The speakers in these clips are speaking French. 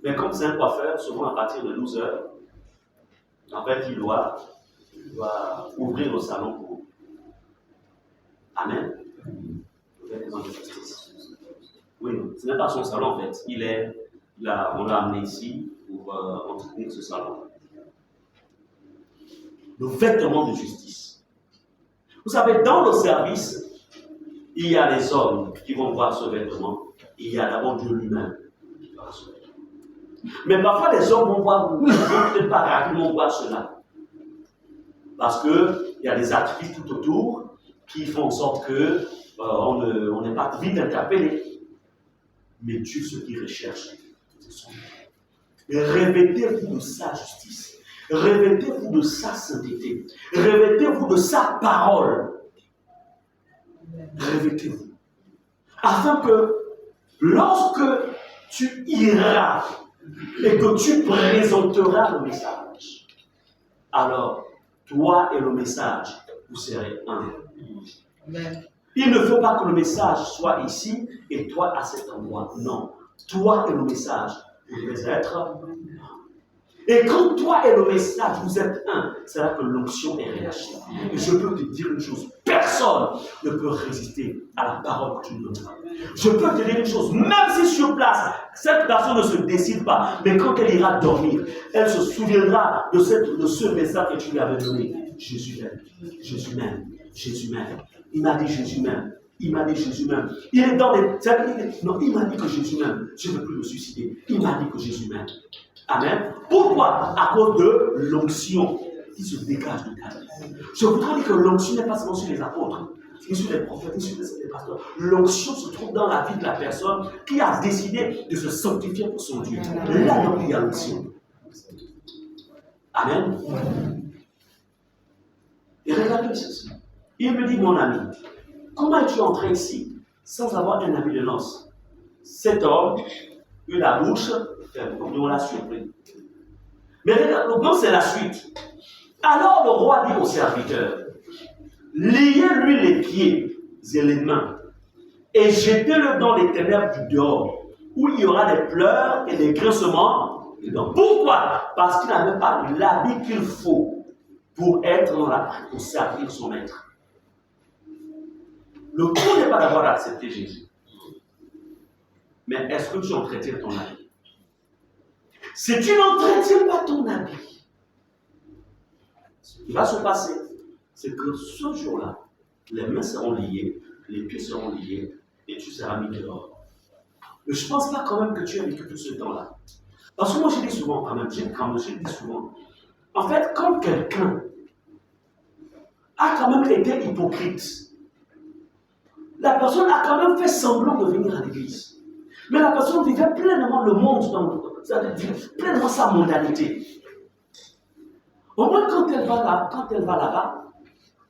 Mais comme c'est un coiffeur, souvent à partir de 12 heures, en fait, il doit ouvrir le salon pour vous. Amen. Oui, ce n'est pas son salon en fait. On l'a amené ici pour entretenir ce salon. Le vêtement de justice. Vous savez, dans le service, il y a les hommes qui vont voir ce vêtement. Il y a d'abord Dieu lui-même qui va voir ce vêtement. Mais parfois, les hommes vont voir, peut-être pas rapidement voir cela. Parce qu'il y a des attributs tout autour qui font en sorte que on n'est pas vite interpellé. Mais Dieu, ce qu'il recherche, c'est son nom. Revêtez-vous de sa justice. Revêtez-vous de sa sainteté. Revêtez-vous de sa parole. Revêtez-vous. Afin que lorsque tu iras et que tu présenteras le message, alors toi et le message, vous serez un. Amen. Il ne faut pas que le message soit ici et toi à cet endroit. Non. Toi et le message, vous devez être un. Et quand toi et le message, vous êtes un, c'est là que l'onction est relâchée. Et je peux te dire une chose, personne ne peut résister à la parole que tu nous donnes. Je peux te dire une chose, même si sur place, cette personne ne se décide pas, mais quand elle ira dormir, elle se souviendra de ce message que tu lui avais donné. Jésus m'aime, Jésus m'aime, Jésus m'aime. Il m'a dit Jésus m'aime. Il m'a dit Jésus m'aime. Il est dans les... Non, il m'a dit que Jésus m'aime. Je ne veux plus me suicider. Il m'a dit que Jésus m'aime. Amen. Pourquoi? À cause de l'onction qui se dégage de ta vie. Je voudrais dire que l'onction n'est pas seulement sur les apôtres, ni sur les prophètes, ni sur les pasteurs. L'onction se trouve dans la vie de la personne qui a décidé de se sanctifier pour son Dieu. Là, donc, il y a l'onction. Amen. Et regardez ceci. Il me dit, mon ami, comment es-tu entré ici sans avoir un habit de noces? Cet homme eut la bouche ferme, comme on l'a surpris. Mais regarde, le plan, c'est la suite. Alors le roi dit au serviteur, liez-lui les pieds et les mains et jetez-le dans les ténèbres du dehors, où il y aura des pleurs et des grincements. Pourquoi? Parce qu'il n'avait pas l'habit qu'il faut pour être dans pour servir son maître. Le coup n'est pas d'avoir accepté Jésus. Mais est-ce que tu entretiens ton habit? Si tu n'entretiens pas ton habit, ce qui va se passer, c'est que ce jour-là, les mains seront liées, les pieds seront liés, et tu seras mis dehors. Mais je ne pense pas quand même que tu as vécu tout ce temps-là. Parce que moi, je dis souvent quand même, je dis souvent, en fait, quand quelqu'un a quand même été hypocrite, la personne a quand même fait semblant de venir à l'église. Mais la personne vivait pleinement le monde, pleinement sa mondanité. Au moins, quand elle va là-bas,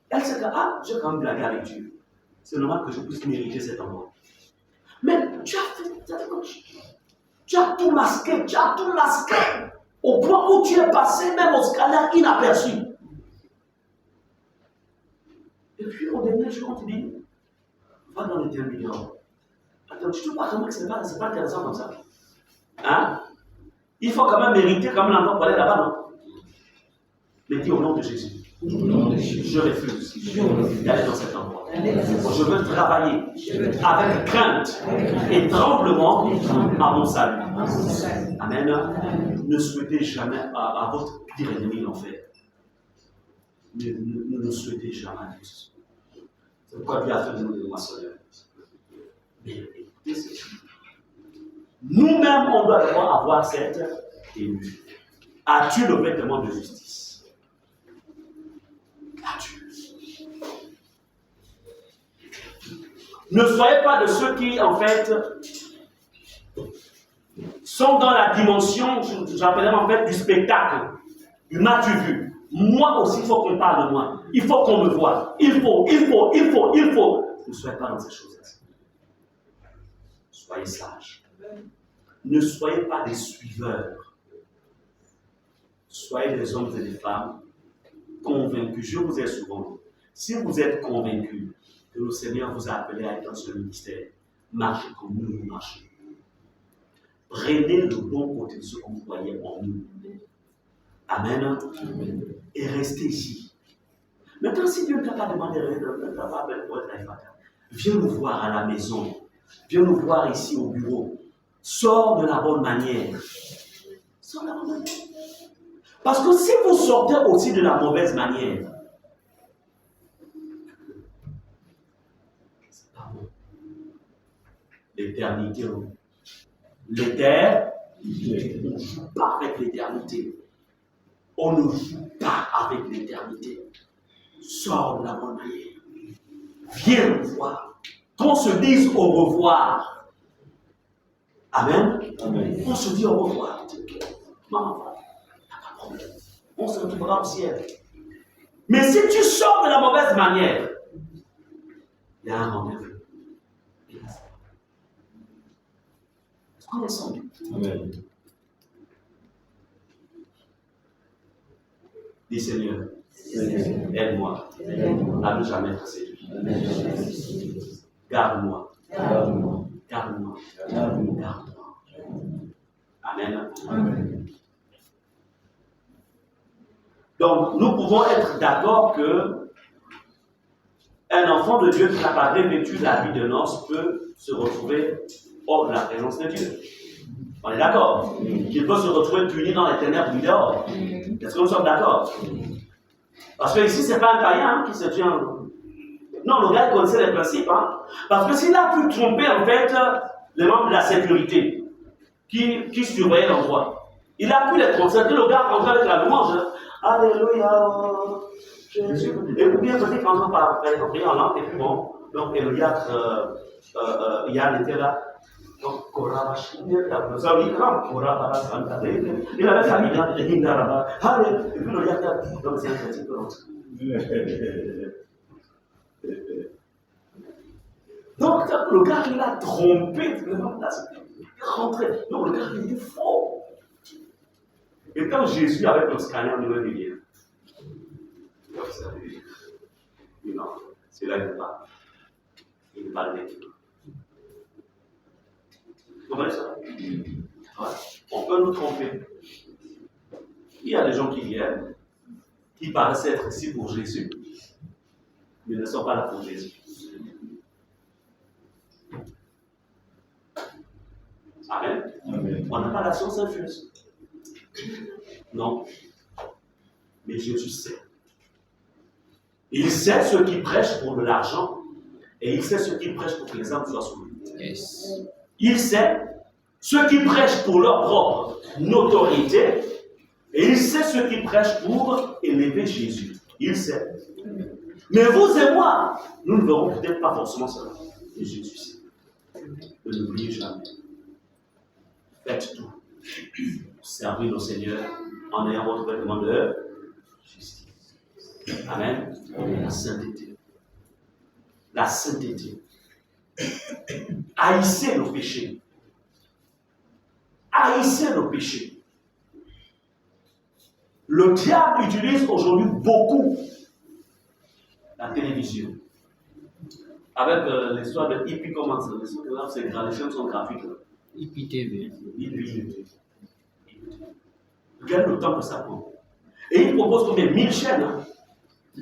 elle se dit, ah, j'ai quand même blagué avec Dieu. C'est normal que je puisse mériter cet endroit. Mais tu as tout masqué, au point où tu es passé même au scalaire inaperçu. Et puis, au dernier jour, on te dit, va dans le terminal. Attends, tu ne trouves pas quand même que ce n'est pas intéressant comme ça? Hein? Il faut quand même mériter comme l'endroit pour aller là-bas, non? Mais dis au nom de Jésus. Je refuse d'aller dans cet endroit. Je veux travailler avec crainte et tremblement à mon salut. Amen. Ne souhaitez jamais à votre pire ennemi l'enfer. Ne souhaitez jamais. C'est pourquoi Dieu a fait de nous des moissonneurs. Mais écoutez ce que nous-mêmes, on doit d'abord avoir cette élu. As-tu le vêtement de justice? As-tu? Ne soyez pas de ceux qui, en fait, sont dans la dimension, j'appellerais en fait, du spectacle. Du m'as-tu vu? Moi aussi, il faut qu'on parle de moi. Il faut qu'on me voie. Il faut. Ne soyez pas dans ces choses-là. Soyez sages. Ne soyez pas des suiveurs. Soyez des hommes et des femmes convaincus. Je vous ai souvent dit, si vous êtes convaincus que le Seigneur vous a appelé à être dans ce ministère, marchez comme nous marchons. prenez le bon côté de ce que vous voyez en nous. Amen. Et restez ici. Maintenant, si Dieu ne t'a pas demandé de viens nous voir à la maison. Viens nous voir ici au bureau. Sors de la bonne manière. Sors de la bonne manière. Parce que si vous sortez aussi de la mauvaise manière, c'est pas bon. L'éternité. L'éternité. On ne joue pas avec l'éternité. On ne joue pas avec l'éternité. Sors de la bonne manière. Viens nous voir. Qu'on se dise au revoir. Amen. Amen. On se dit au revoir. Maman, pas de problème. On se retrouvera au ciel. Mais si tu sors de la mauvaise manière, il y a un rendez-vous. Est-ce qu'on est ensemble? Amen. Dis Seigneur, aide-moi à ne jamais être séduit. Garde-moi. Garde-moi. Garde-moi. Garde-moi. Amen. Amen. Donc, nous pouvons être d'accord que un enfant de Dieu qui n'a pas revêtu l'habit de noces peut se retrouver hors de la présence de Dieu. On est d'accord? Qu'il peut se retrouver puni dans les ténèbres du dehors. Est-ce que nous sommes d'accord? Parce que ici, ce n'est pas un caïen qui se tient. Non, le gars connaissait les principes. Parce que s'il a pu tromper, en fait, les membres de la sécurité qui surveillaient l'endroit, il a pu les tromper. Le gars rentrait avec la louange. Alléluia, Jésus. Et ou bien peut-être quand on parle en langue, et puis bon, donc Eliac, Yann était là. Donc, il avait famille, et puis le Yann, donc c'est un chrétien de l'autre. Donc, le gars, il a trompé, il est rentré. Donc, le gars, il est faux. Et quand Jésus, avec le scanner, il me dit, non, c'est là qu'il n'est pas. Il n'est pas le mec. Vous comprenez ça? Ouais. On peut nous tromper. Il y a des gens qui viennent, qui paraissent être ici pour Jésus, mais ne sont pas là pour Jésus. Amen. Amen. On n'a pas la science infuse. Non. Mais Jésus sait. Il sait ceux qui prêchent pour de l'argent et il sait ceux qui prêchent pour que les âmes soient sauvées. Yes. Il sait ceux qui prêchent pour leur propre notoriété et il sait ceux qui prêchent pour élever Jésus. Il sait. Mais vous et moi, nous ne verrons peut-être pas forcément cela. Et Jésus sait. Ne l'oubliez jamais. Faites tout pour servir nos seigneurs en ayant votre vêtement de justice. Amen. La sainteté. La sainteté. Haïssez nos péchés. Haïssez nos péchés. Le diable utilise aujourd'hui beaucoup la télévision. Avec l'histoire de Hippie Commence. Les chaînes sont gratuites. Hippie TV. Regarde le temps que ça prend. Et il propose combien? 1000 chaînes. Hein?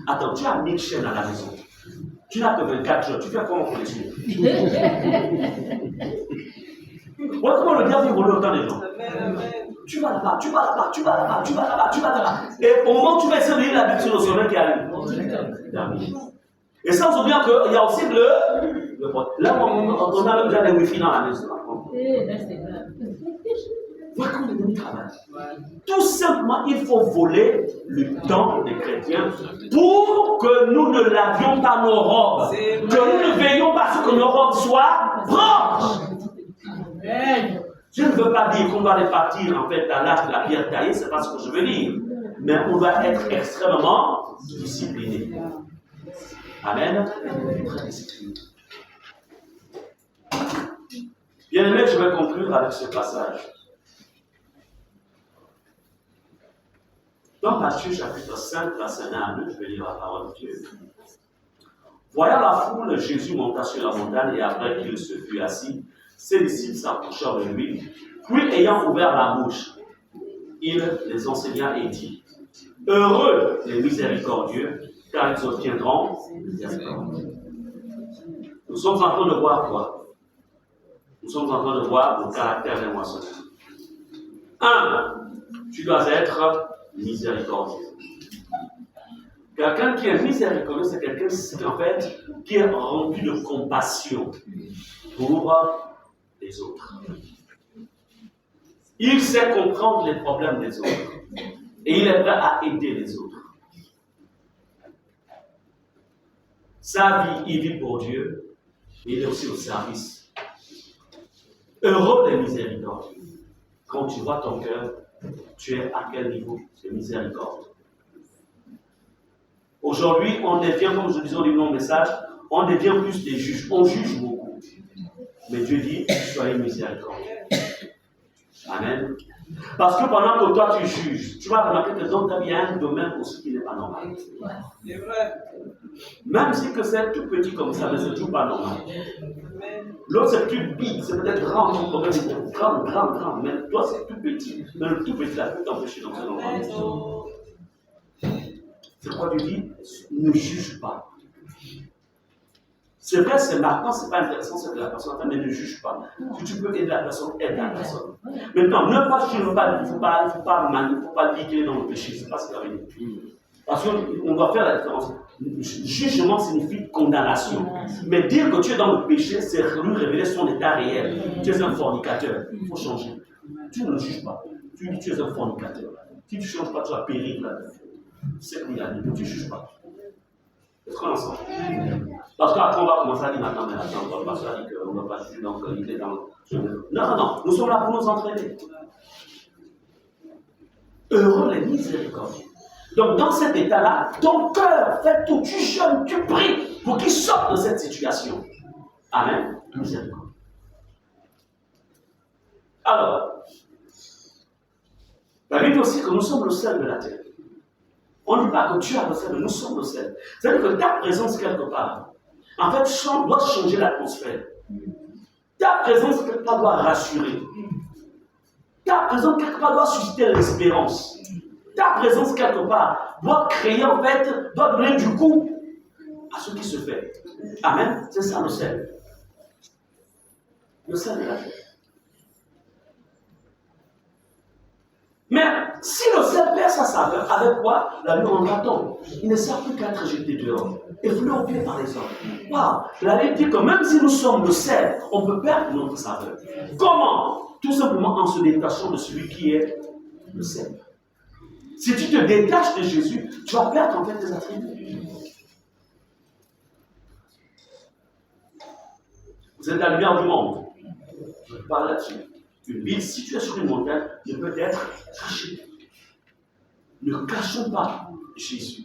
Attends, tu as 1000 chaînes à la maison. Tu n'as que 24 jours. Tu fais comment pour les suivre? Voilà comment le diable vole le temps des gens. Tu vas là-bas, tu vas là-bas, tu vas là-bas, tu vas là-bas, tu vas là-bas. Et au moment où tu vas essayer de lire la Bible sur le sommet qui arrive. Et sans oublier qu'il y a aussi le là, on a même déjà les Wi-Fi dans la maison. Voilà comment le diable travaille. Tout simplement, il faut voler le temps des chrétiens pour que nous ne lavions pas nos robes. Que nous ne veillions pas à ce que nos robes soient propres. Je ne veux pas dire qu'on doit répartir en fait à l'âge de la pierre taillée, c'est pas ce que je veux dire. Mais on doit être extrêmement discipliné. Amen. Bien aimé, je vais conclure avec ce passage. Dans Matthieu chapitre 5, verset 1 à 2, je vais lire la parole de Dieu. Voyant la foule, Jésus monta sur la montagne et après qu'il se fut assis, ses disciples s'approchèrent de lui Puis, ayant ouvert la bouche, il les enseigna et dit, heureux les miséricordieux, car ils obtiendront miséricorde. Nous sommes en train de voir quoi? Nous sommes en train de voir le caractère des moissonneurs. 1. Tu dois être miséricordieux. Quelqu'un qui est miséricordieux, c'est quelqu'un en fait, qui est rempli de compassion pour les autres. Il sait comprendre les problèmes des autres. Et il est prêt à aider les autres. Sa vie, il vit pour Dieu, mais il est aussi au service. Heureux les miséricordieux. Quand tu vois ton cœur, tu es à quel niveau de miséricorde? Aujourd'hui, on devient, comme je disais au début de mon message, on devient plus des juges. On juge beaucoup. Mais Dieu dit, soyez miséricordieux. Amen. Parce que pendant que toi tu juges, tu vas remarquer que dans ta vie, il y a un domaine aussi qui n'est pas normal. C'est vrai. Même si que c'est tout petit comme ça, mais c'est toujours pas normal. L'autre c'est plus big, c'est peut-être grand, ton problème est grand, mais toi c'est tout petit. Mais le tout petit là peut t'empêcher dans un endroit. C'est pourquoi tu dis, ne juge pas. C'est vrai, c'est maintenant, c'est pas intéressant, c'est que la personne mais ne juge pas. Si tu peux aider la personne, aide la personne. Maintenant, ne pas juger, il ne faut pas liquer dans le péché, c'est pas ce qu'il avait dit. Parce qu'on doit faire la différence. Jugement signifie condamnation. Mais dire que tu es dans le péché, c'est lui révéler son état réel. Tu es un fornicateur, il faut changer. Tu ne juges pas. Tu dis que tu es un fornicateur. Si tu ne changes pas, tu vas périr là-dedans. C'est ce qu'il a dit, tu ne juges pas. Est-ce qu'on est ensemble? Parce qu'après, on va commencer à dire maintenant, mais attends, on va pas dire qu'on ne va pas juger, donc il est dans le. Non, nous sommes là pour nous entraîner. Heureux les miséricordieux. Donc, dans cet état-là, ton cœur fait tout, tu jeûnes, tu pries pour qu'il sorte de cette situation. Amen. Miséricorde. Alors, la Bible dit aussi que nous sommes le sel de la terre. On ne dit pas que tu as le sel, mais nous sommes le sel. C'est-à-dire que ta présence quelque part, en fait, doit changer l'atmosphère. Ta présence quelque part doit rassurer. Ta présence quelque part doit susciter l'espérance. Ta présence quelque part doit créer, en fait, doit donner du goût à ce qui se fait. Amen. C'est ça le sel. Le sel de la terre. Mais si le sel perd sa saveur, avec quoi? La vie en tombe. Il ne sert plus qu'à être jeté dehors et voulu au pied par les hommes. Wow. La Bible dit que même si nous sommes le sel, on peut perdre notre saveur. Comment? Tout simplement en se détachant de celui qui est le sel. Si tu te détaches de Jésus, tu vas perdre en fait tes attributs. Vous êtes la lumière du monde. Je parle là-dessus. Une ville située sur une montagne ne peut être cachée. Ne cachons pas Jésus.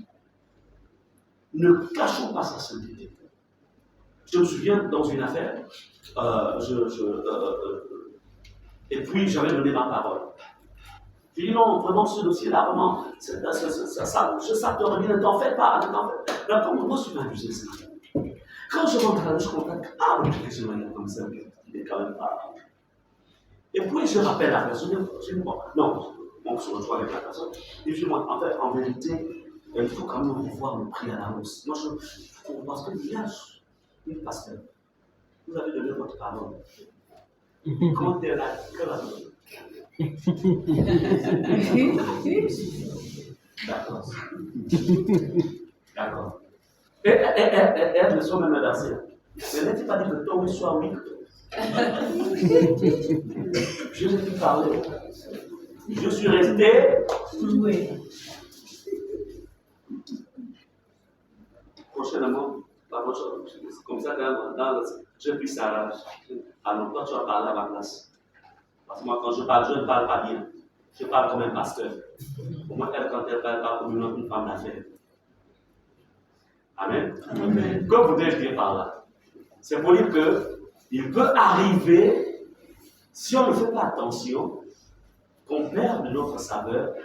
Ne cachons pas sa sainteté. Je me souviens dans une affaire, et puis j'avais donné ma parole. J'ai dit non, vraiment ce dossier-là, vraiment, ça te revient, ne t'en fais pas, ne t'en fais pas. Là, moi, je suis amusé ça. Quand je rentre là, je comprends que, le je me comme ça, il est quand même pas. Et puis je rappelle la personne, je dis, non, on se retrouve avec la personne, et je dis, moi, en fait, en vérité, il faut quand même revoir le prix à la hausse. Moi, je comprends parce que il pasteur, vous avez donné votre parole. Quand elle a que la D'accord. D'accord. Et elles ne sont même inversées. Mais n'était pas dit que toi, oui, soit oui. Je n'ai plus parlé. Je suis resté. Oui. Prochainement, la prochaine, comme ça, j'ai pris sa rage. Alors, toi, tu vas parler à ma place. Parce que moi, quand je ne parle pas bien. Je parle comme un pasteur. Pour moi, quand elle parle comme une femme d'affaires. Amen. Amen. Que voudrais-je dire par là? C'est pour dire qu'il peut arriver, si on ne fait pas attention, qu'on perde notre saveur,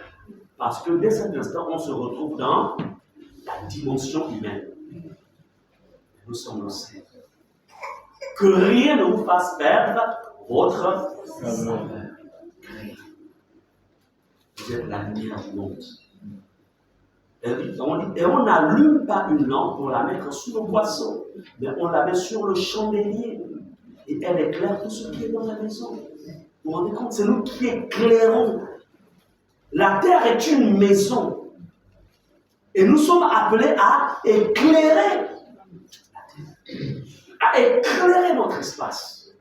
parce que dès cet instant, on se retrouve dans la dimension humaine. Nous sommes le Seigneur. Que rien ne vous fasse perdre votre saveur. Vous êtes la lumière du monde. Et on n'allume pas une lampe pour la mettre sous le boisseau, mais on la met sur le chandelier. Et elle éclaire tout ce qui est dans la maison. Vous vous rendez compte? C'est nous qui éclairons. La terre est une maison. Et nous sommes appelés à éclairer. À éclairer notre espace.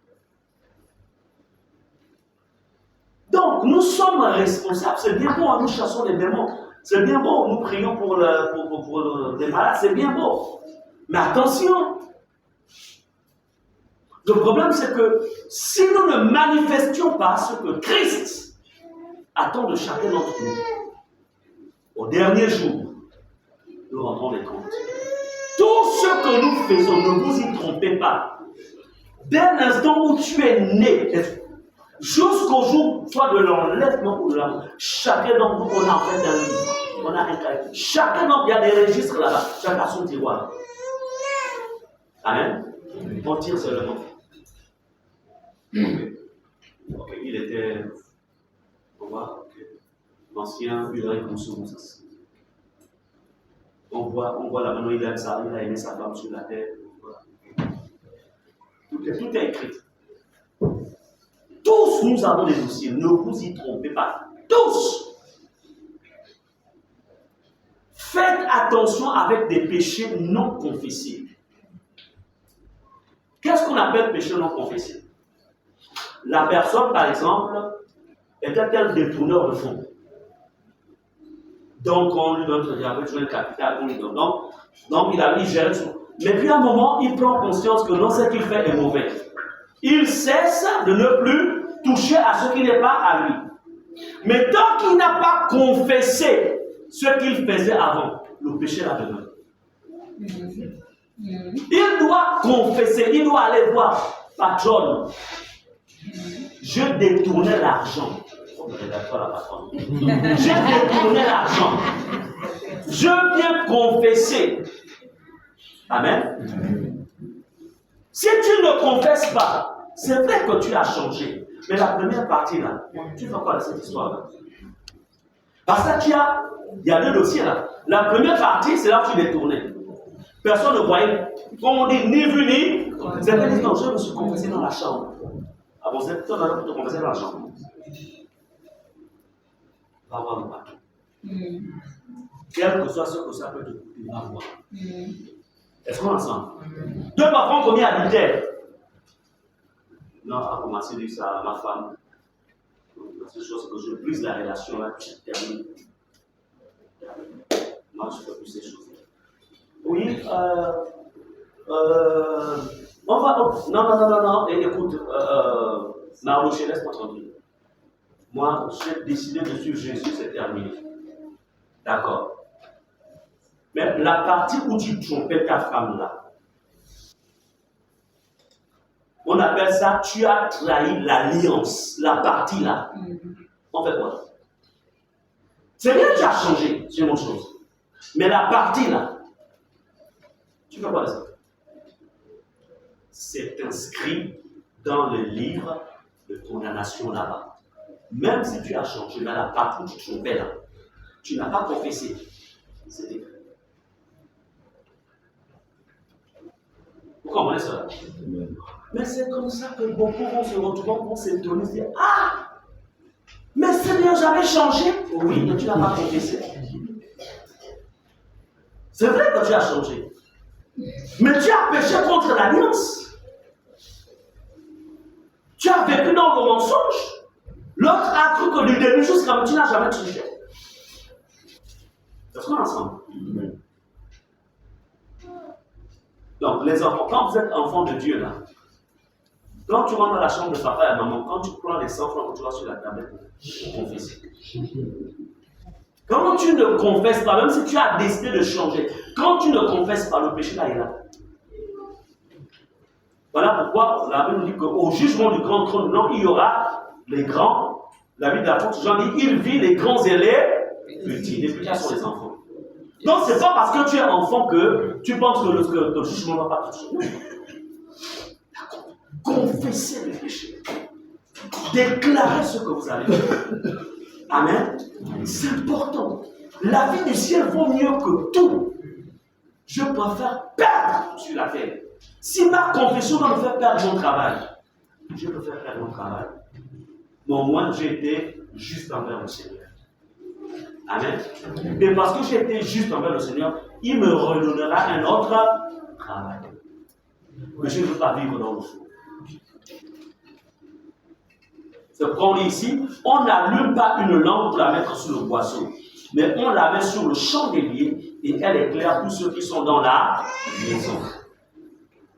Donc, nous sommes responsables. C'est bien beau, nous chassons les démons. C'est bien beau, nous prions pour les malades. C'est bien beau. Mais attention. Le problème, c'est que si nous ne manifestions pas ce que Christ attend de chacun d'entre nous, au dernier jour, nous rendrons les comptes. Tout ce que nous faisons, ne vous y trompez pas. Dès l'instant où tu es né, jusqu'au jour soit de l'enlèvement ou de la mort, chacun d'entre nous, on a en fait un livre. On a un cahier. Chacun d'entre nous, il y a des registres là-bas. Chacun a son tiroir. Amen. On tire seulement. Ok, il était, on voit, l'ancien Ulrich Moussou-Moussas. On voit là maintenant, il a aimé sa femme sur la terre. Voilà. Tout est écrit. Tous nous avons des dossiers, ne vous y trompez pas. Tous. Faites attention avec des péchés non confessés. Qu'est-ce qu'on appelle péché non confessé? La personne, par exemple, était-elle détourneur de fonds? Donc, on lui donne, il avait joué le capital, on lui donne. Donc il gère son. Mais puis à un moment, il prend conscience que non, ce qu'il fait est mauvais. Il cesse de ne plus toucher à ce qui n'est pas à lui. Mais tant qu'il n'a pas confessé ce qu'il faisait avant, le péché la demeure. Il doit confesser, il doit aller voir, patron. Je détournais l'argent. Je détournais l'argent. Je viens confesser. Amen. Si tu ne confesses pas, c'est vrai que tu as changé. Mais la première partie là, tu fais quoi de cette histoire-là? Parce que il y a deux dossiers là. La première partie, c'est là où tu détournais. Personne ne voyait. Comme on dit, ni vu ni. Certains disent non, je me suis confessé dans la chambre. Ah bon, c'est toi pour te confesser dans la chambre. Va voir le patron. Quel que soit ce que ça peut te coûter, va voir. Est-ce qu'on est ensemble? Deux patrons commis adultère. Non, à commencer à dire ça à ma femme. La seule chose que je brise la relation là, je termine. Moi, je ne fais plus ces choses. Oui, on va. Non. Et écoute, Marloche, laisse-moi tranquille. Moi, j'ai décidé de suivre Jésus, c'est terminé. D'accord. Mais la partie où tu trompais ta femme là, on appelle ça, tu as trahi l'alliance, la partie là. On fait quoi? C'est bien que tu as changé, c'est une autre chose. Mais la partie là, tu fais quoi de ça? C'est inscrit dans le livre de condamnation là-bas. Même si tu as changé, mais la partie où tu te trompais là, tu n'as pas confessé. C'est écrit. Vous comprenez cela? Mais c'est comme ça que beaucoup vont se retrouver, vont s'étonner, se dire ah! Mais c'est bien, j'avais changé. Oui, mais tu n'as pas confessé. C'est vrai que tu as changé. Mais tu as péché contre l'alliance. Tu as vécu dans le mensonge. L'autre a cru que du début jusqu'à maintenant, tu n'as jamais triché. Est-ce qu'on est ensemble? Donc, les enfants, quand vous êtes enfant de Dieu, là, quand tu rentres dans la chambre de papa et maman, quand tu prends les 100 francs que tu vas sur la tablette, tu confesses. Quand tu ne confesses pas, même si tu as décidé de changer, quand tu ne confesses pas, le péché là est là. Voilà pourquoi la Bible nous dit qu'au jugement du grand trône, non, il y aura les grands. La Bible de l'apôtre Jean dit il vit les grands et les petits. Les petits sont les enfants. Donc, ce n'est pas parce que tu es enfant que tu penses que le jugement ne va pas toucher. Confesser le péché. Déclarez ce que vous allez faire. Amen. C'est important. La vie du ciel vaut mieux que tout. Je préfère perdre sur la terre. Si ma confession doit me faire perdre mon travail, je peux faire perdre mon travail. Mais au moins, j'ai été juste envers le Seigneur. Amen. Et parce que j'ai été juste envers le Seigneur, il me redonnera un autre travail. Mais je ne veux pas vivre dans le feu. C'est pourquoi on dit ici, on n'allume pas une lampe pour la mettre sur le boisseau, mais on la met sur le chandelier et elle éclaire tous ceux qui sont dans la maison.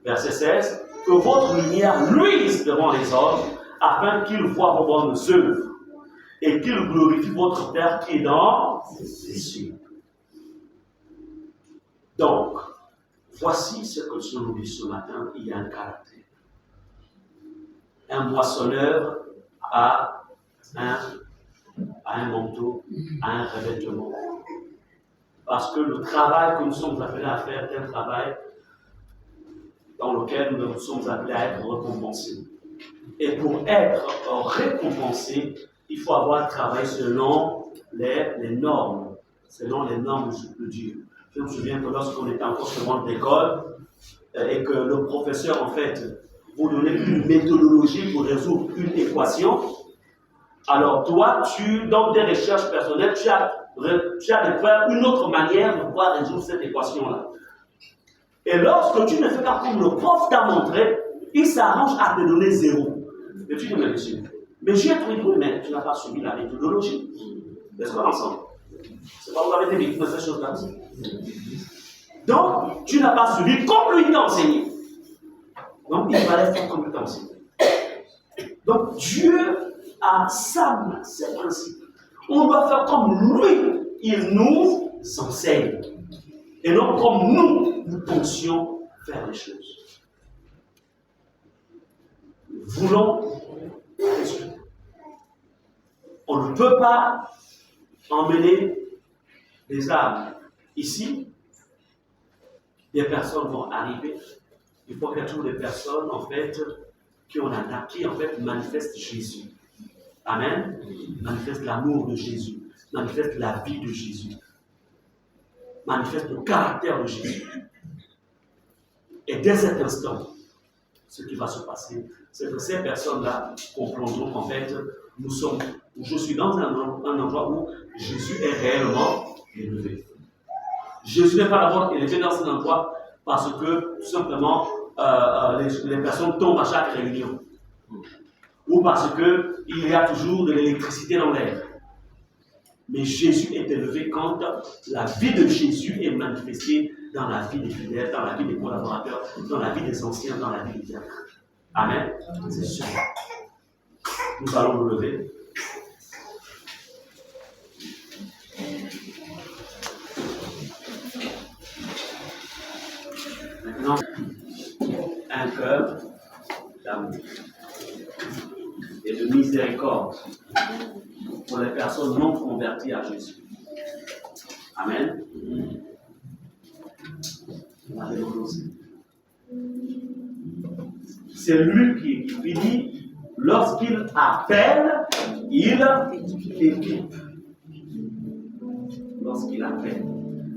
Verset 16, que votre lumière luise devant les hommes, afin qu'ils voient vos bonnes œuvres et qu'ils glorifient votre Père qui est dans les cieux. Donc, voici ce que je nous dit ce matin, il y a un caractère. Un moissonneur a un manteau, a un revêtement. Parce que le travail que nous sommes appelés à faire est un travail dans lequel nous sommes appelés à être récompensés. Et pour être récompensé, il faut avoir travaillé selon les normes, de Dieu. Je me souviens que lorsqu'on était encore sur l'école et que le professeur, en fait, vous donnait une méthodologie pour résoudre une équation, alors toi, dans tes recherches personnelles, tu as découvert une autre manière de pouvoir résoudre cette équation-là. Et lorsque tu ne fais pas comme le prof t'a montré, il s'arrange à te donner 0. Et tu dis, mais monsieur, mais j'ai trouvé, mais tu n'as pas suivi la méthodologie. Est-ce qu'on est ensemble? C'est pas vous avez été victime de ces choses-là aussi. Donc, tu n'as pas suivi comme lui t'a enseigné. Donc, il fallait faire comme lui t'a enseigné. Donc, Dieu a ses principes. On doit faire comme lui, il nous enseigne. Et non comme nous pensions faire les choses. Nous voulons les résultats. On ne peut pas emmener des âmes ici. Des personnes vont arriver. Il faut qu'il y ait toujours des personnes, en fait, qui en fait, manifestent Jésus. Amen. Manifestent l'amour de Jésus. Manifestent la vie de Jésus. Manifestent le caractère de Jésus. Et dès cet instant, ce qui va se passer, c'est que ces personnes-là comprendront qu'en fait, je suis dans un endroit où Jésus est réellement élevé. Jésus n'est pas d'abord élevé dans un endroit parce que, tout simplement, les personnes tombent à chaque réunion. Ou parce qu'il y a toujours de l'électricité dans l'air. Mais Jésus est élevé quand la vie de Jésus est manifestée dans la vie des fidèles, dans la vie des collaborateurs, dans la vie des anciens, dans la vie des diacres. Amen. C'est sûr. Nous allons nous lever. Maintenant, un cœur d'amour et de miséricorde pour les personnes non converties à Jésus. Amen. C'est lui qui dit, lorsqu'il appelle, il équipe. Lorsqu'il appelle.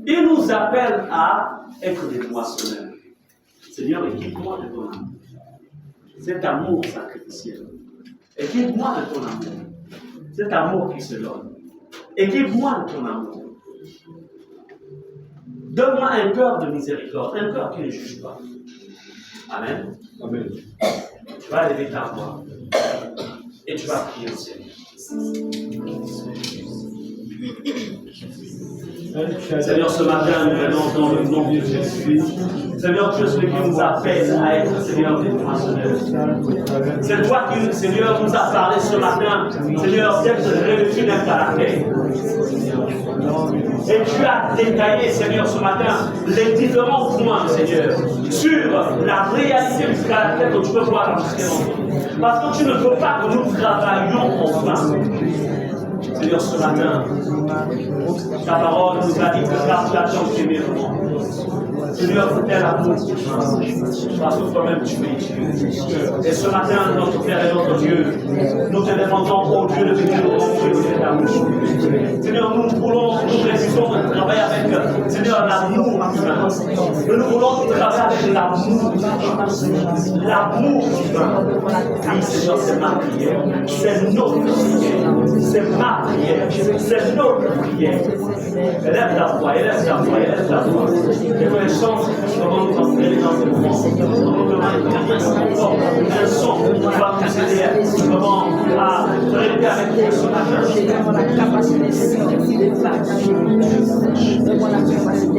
Il nous appelle à être des moissonneurs. Seigneur, équipe-moi de ton amour. Cet amour sacrificiel. Équipe-moi de ton amour. Cet amour qui se donne. Équipe-moi de ton amour. Donne-moi un cœur de miséricorde, un cœur qui ne juge pas. Amen. Amen. Tu vas lever ta voix et tu vas prier au Seigneur. Seigneur, ce matin, nous venons dans le nom de Jésus. Seigneur, tu es celui qui nous appelle à être, Seigneur, des moissonneurs. C'est toi qui, Seigneur, nous a parlé ce matin, Seigneur, d'être revêtu d'un caractère. Et tu as détaillé, Seigneur, ce matin, les différents points, Seigneur, sur la réalité du caractère que tu peux voir dans ce monde. Parce que tu ne veux pas que nous travaillions en vain. Seigneur, ce matin, ta parole nous a dit que car tu as tant aimé le monde. Seigneur, tel amour, parce que toi-même tu es Dieu. Et ce matin, notre Père et notre Dieu, nous te demandons, ô Dieu, de venir nous remplir de cet amour. Seigneur, nous refusons de travailler avec, Seigneur, l'amour humain. Nous voulons travailler avec l'amour divin. L'amour divin. Oui, Seigneur, c'est ma prière. C'est notre prière. C'est ma prière. C'est notre prière. Élève la voix, élève la voix, élève la voix. Et que les chances comment nous entrer dans ce moment. Comment nous demander un son qui va nous aider comment à traiter avec nous ce matin. Donne-moi la capacité de partager. Donne-moi la capacité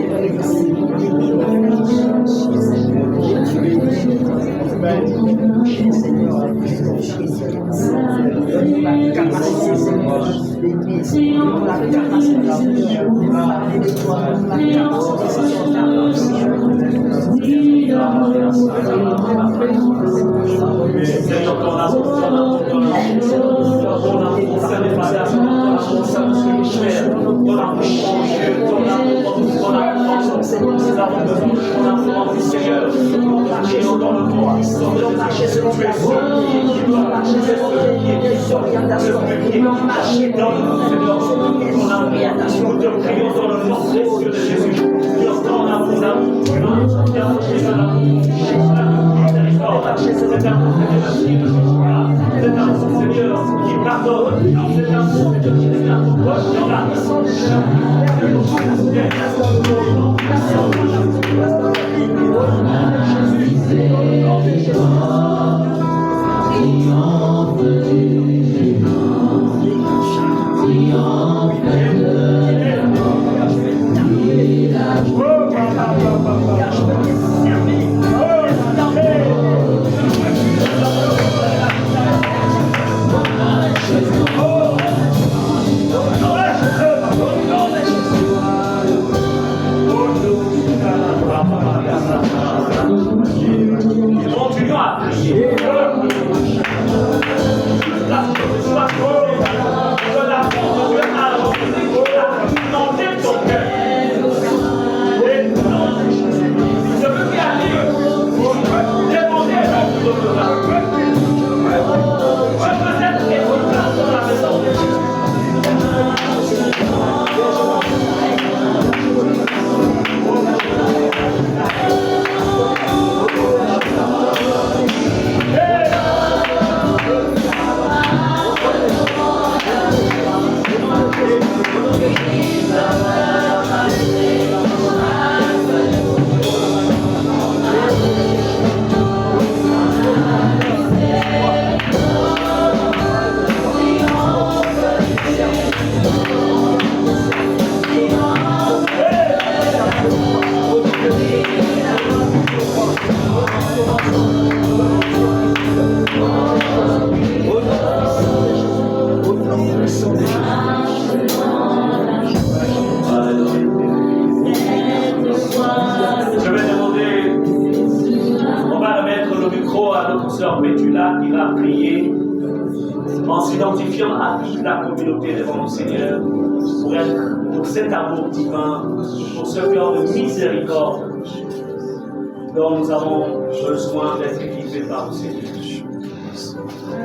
dont nous avons besoin d'être équipés par le Seigneur.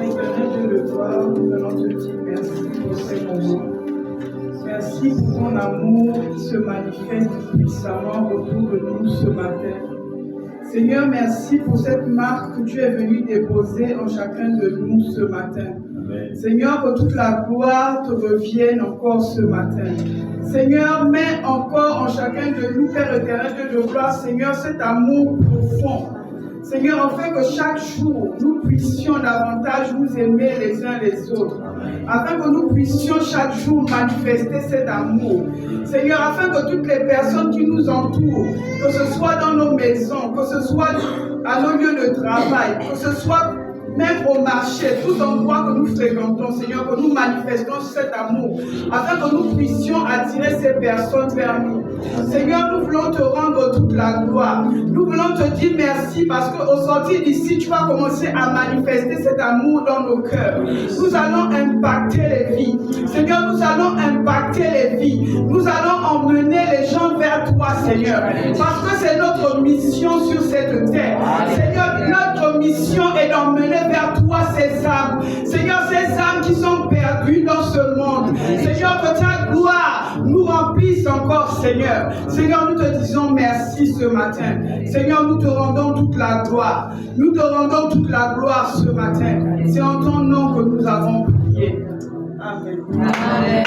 Éternel Dieu de gloire, nous allons te dire merci pour ces moments. Merci pour ton amour qui se manifeste puissamment autour de nous ce matin. Seigneur, merci pour cette marque que tu es venu déposer en chacun de nous ce matin. Amen. Seigneur, que toute la gloire te revienne encore ce matin. Seigneur, mets encore en chacun de nous, Père éternel, Dieu de gloire, Seigneur, cet amour profond. Seigneur, afin que chaque jour, nous puissions davantage nous aimer les uns les autres. Afin que nous puissions chaque jour manifester cet amour. Seigneur, afin que toutes les personnes qui nous entourent, que ce soit dans nos maisons, que ce soit à nos lieux de travail, que ce soit même au marché, tout endroit que nous fréquentons, Seigneur, que nous manifestons cet amour, afin que nous puissions attirer ces personnes vers nous. Seigneur, nous voulons te rendre toute la gloire. Nous voulons te dire merci parce qu'au sortir d'ici, tu vas commencer à manifester cet amour dans nos cœurs. Nous allons impacter les vies. Seigneur, nous allons impacter les vies. Nous allons emmener les gens vers toi, Seigneur. Parce que c'est notre mission sur cette terre. Seigneur, notre mission est d'emmener vers toi ces âmes. Seigneur, ces âmes qui sont perdues dans ce monde. Seigneur, que ta gloire nous remplisse encore, Seigneur. Seigneur, nous te disons merci ce matin. Seigneur, nous te rendons toute la gloire. Nous te rendons toute la gloire ce matin. C'est en ton nom que nous avons prié. Amen. Amen.